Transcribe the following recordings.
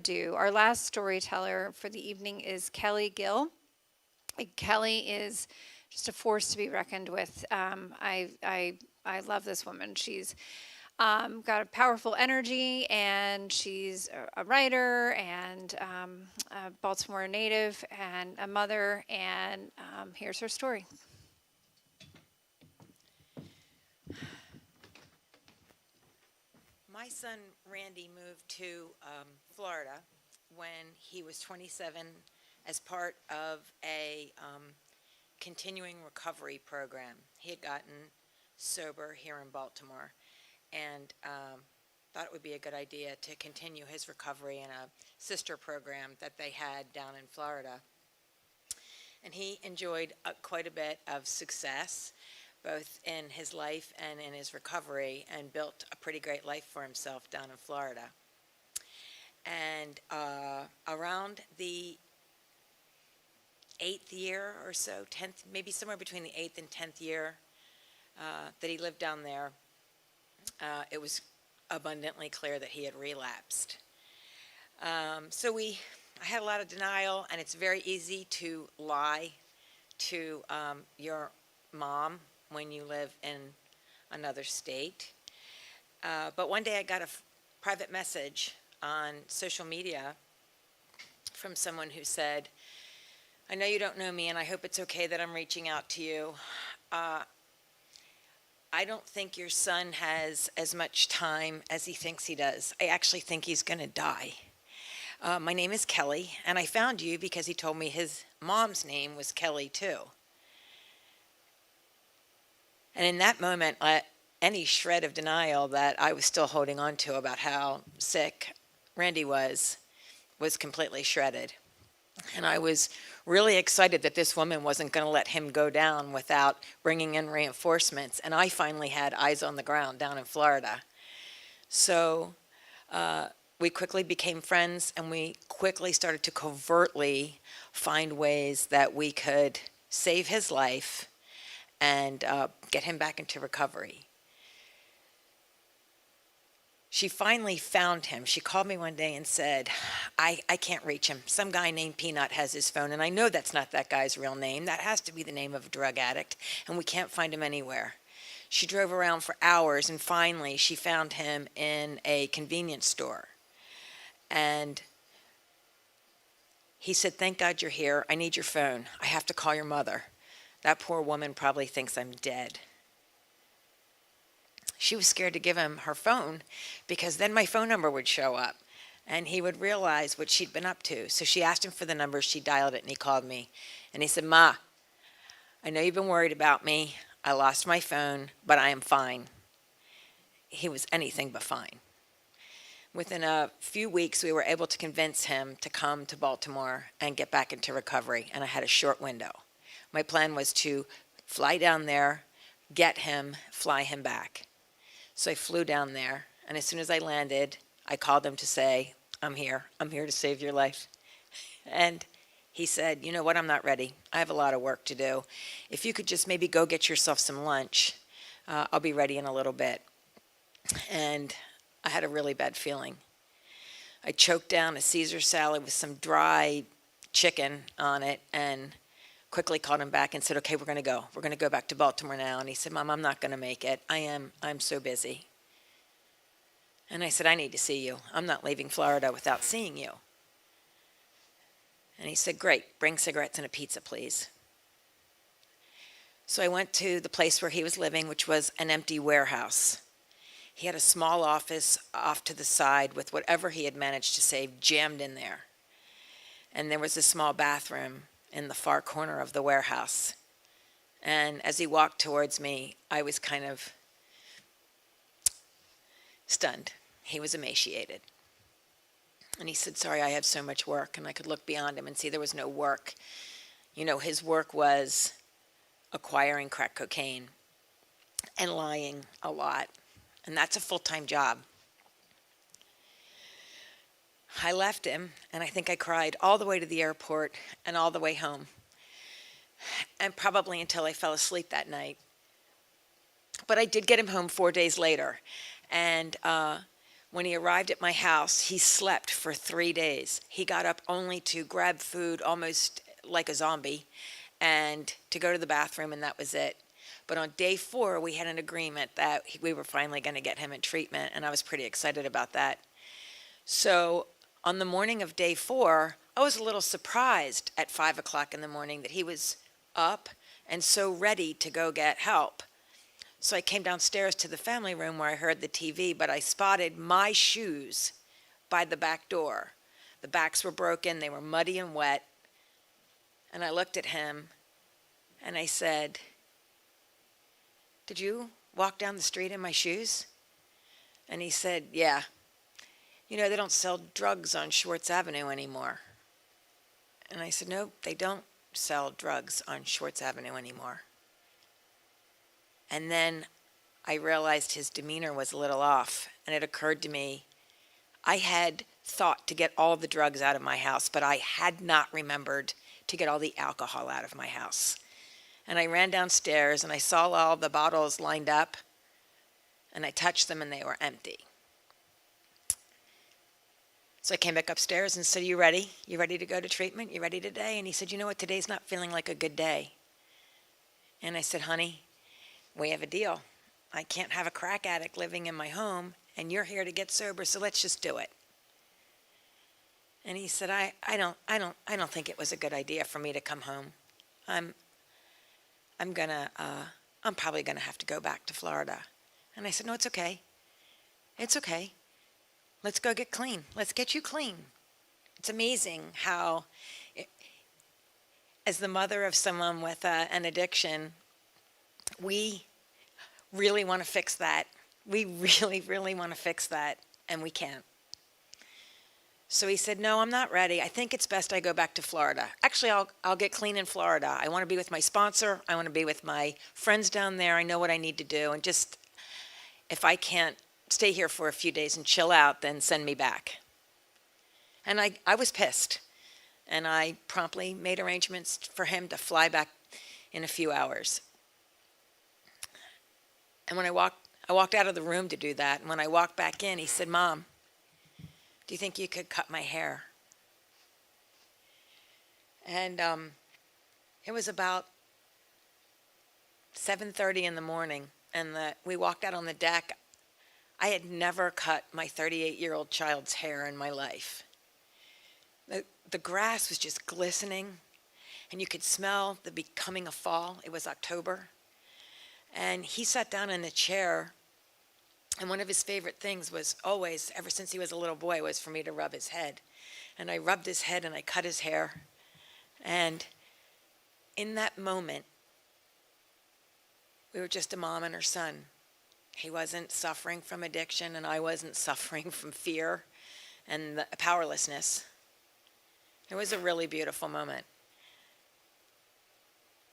ado, our last storyteller for the evening is Kelly Gill. Kelly is just a force to be reckoned with. I love this woman. She's got a powerful energy, and she's a writer and a Baltimore native and a mother. And here's her story. My son Randy moved to Florida when he was 27 as part of a continuing recovery program. He had gotten sober here in Baltimore and thought it would be a good idea to continue his recovery in a sister program that they had down in Florida. And he enjoyed quite a bit of success, both in his life and in his recovery, and built a pretty great life for himself down in Florida. And around the 8th year or so, 10th, maybe somewhere between the 8th and 10th year that he lived down there, it was abundantly clear that he had relapsed. So I had a lot of denial, and it's very easy to lie to your mom when you live in another state. But one day I got a private message on social media from someone who said, "I know you don't know me, and I hope it's okay that I'm reaching out to you. I don't think your son has as much time as he thinks he does. I actually think he's going to die. My name is Kelly, and I found you because he told me his mom's name was Kelly too." And in that moment, any shred of denial that I was still holding on to about how sick Randy was completely shredded. And I was really excited that this woman wasn't going to let him go down without bringing in reinforcements. And I finally had eyes on the ground down in Florida. So we quickly became friends, and we quickly started to covertly find ways that we could save his life and get him back into recovery. She finally found him. She called me one day and said, I can't reach him. Some guy named Peanut has his phone, and I know that's not that guy's real name. That has to be the name of a drug addict, and we can't find him anywhere. She drove around for hours, and finally she found him in a convenience store. And he said, "Thank God you're here. I need your phone. I have to call your mother. That poor woman probably thinks I'm dead." She was scared to give him her phone because then my phone number would show up and he would realize what she'd been up to. So she asked him for the number, she dialed it, and he called me. And he said, "Ma, I know you've been worried about me. I lost my phone, but I am fine." He was anything but fine. Within a few weeks, we were able to convince him to come to Baltimore and get back into recovery, and I had a short window. My plan was to fly down there, get him, fly him back. So I flew down there, and as soon as I landed, I called him to say, I'm here to save your life." And he said, "You know what, I'm not ready. I have a lot of work to do. If you could just maybe go get yourself some lunch, I'll be ready in a little bit." And I had a really bad feeling. I choked down a Caesar salad with some dry chicken on it and quickly called him back and said, "Okay, we're going to go. We're going to go back to Baltimore now." And he said, "Mom, I'm not going to make it. I'm so busy." And I said, "I need to see you. I'm not leaving Florida without seeing you." And he said, "Great, bring cigarettes and a pizza, please." So I went to the place where he was living, which was an empty warehouse. He had a small office off to the side with whatever he had managed to save jammed in there. And there was a small bathroom in the far corner of the warehouse. And as he walked towards me, I was kind of stunned. He was emaciated. And he said, "Sorry, I have so much work." And I could look beyond him and see there was no work. You know, his work was acquiring crack cocaine and lying a lot. And that's a full-time job. I left him, and I think I cried all the way to the airport and all the way home, and probably until I fell asleep that night. But I did get him home 4 days later, and When he arrived at my house, he slept for 3 days. He got up only to grab food almost like a zombie and to go to the bathroom, and that was it. But on day 4, we had an agreement that we were finally going to get him in treatment, and I was pretty excited about that. So on the morning of day 4, I was a little surprised at 5 o'clock in the morning that he was up and so ready to go get help. So I came downstairs to the family room where I heard the TV, but I spotted my shoes by the back door. The backs were broken, they were muddy and wet. And I looked at him and I said, "Did you walk down the street in my shoes?" And he said, "Yeah. You know, they don't sell drugs on Schwartz Avenue anymore." And I said, "No, they don't sell drugs on Schwartz Avenue anymore." And then I realized his demeanor was a little off, and it occurred to me, I had thought to get all the drugs out of my house, but I had not remembered to get all the alcohol out of my house. And I ran downstairs, and I saw all the bottles lined up, and I touched them, and they were empty. So I came back upstairs and said, "You ready? You ready to go to treatment? You ready today?" And he said, "You know what? Today's not feeling like a good day." And I said, "Honey, we have a deal. I can't have a crack addict living in my home, and you're here to get sober, so let's just do it." And he said, I don't think it was a good idea for me to come home. I'm probably gonna have to go back to Florida." And I said, "No, it's okay. It's okay. Let's go get clean. Let's get you clean." It's amazing how, as the mother of someone with an addiction, we really want to fix that. We really, really want to fix that, and we can't. So he said, "No, I'm not ready. I think it's best I go back to Florida. Actually, I'll get clean in Florida. I want to be with my sponsor. I want to be with my friends down there. I know what I need to do. And just, if I can't stay here for a few days and chill out, then send me back." And I was pissed. And I promptly made arrangements for him to fly back in a few hours. And when I walked out of the room to do that. And when I walked back in, he said, "Mom, do you think you could cut my hair?" And it was about 7:30 in the morning, and we walked out on the deck. I had never cut my 38-year-old child's hair in my life. The grass was just glistening, and you could smell the becoming of fall. It was October. And he sat down in a chair, and one of his favorite things was always, ever since he was a little boy, was for me to rub his head. And I rubbed his head and I cut his hair. And in that moment, we were just a mom and her son. He wasn't suffering from addiction, and I wasn't suffering from fear and the powerlessness. It was a really beautiful moment.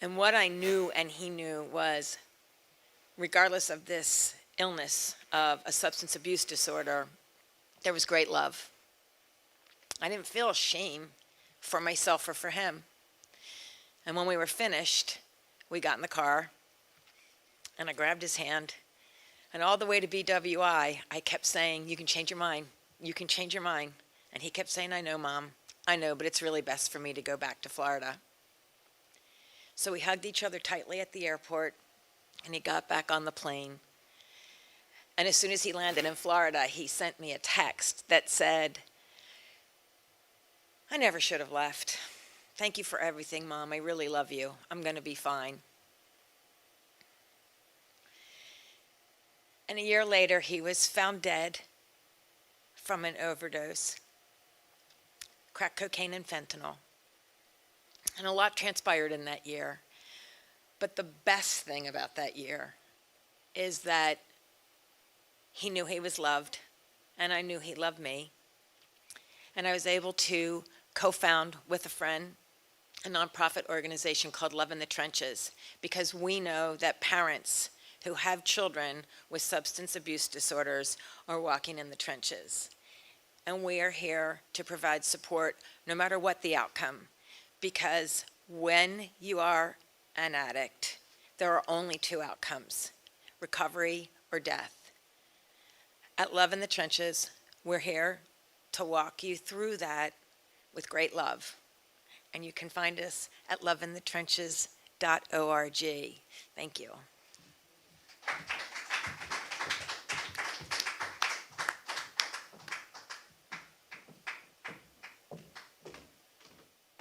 And what I knew and he knew was, regardless of this illness of a substance abuse disorder, there was great love. I didn't feel shame for myself or for him. And when we were finished, we got in the car, and I grabbed his hand, and all the way to BWI, I kept saying, "You can change your mind. You can change your mind." And he kept saying, "I know, Mom. I know, but it's really best for me to go back to Florida." So we hugged each other tightly at the airport, and he got back on the plane. And as soon as he landed in Florida, he sent me a text that said, "I never should have left. Thank you for everything, Mom. I really love you. I'm going to be fine." And a year later, he was found dead from an overdose, crack cocaine and fentanyl. And a lot transpired in that year. But the best thing about that year is that he knew he was loved, and I knew he loved me. And I was able to co-found with a friend a nonprofit organization called Love in the Trenches, because we know that parents who have children with substance abuse disorders are walking in the trenches. And we are here to provide support no matter what the outcome, because when you are an addict, there are only two outcomes: recovery or death. at Love in the Trenches, we're here to walk you through that with great love. And you can find us at loveinthetrenches.org. Thank you.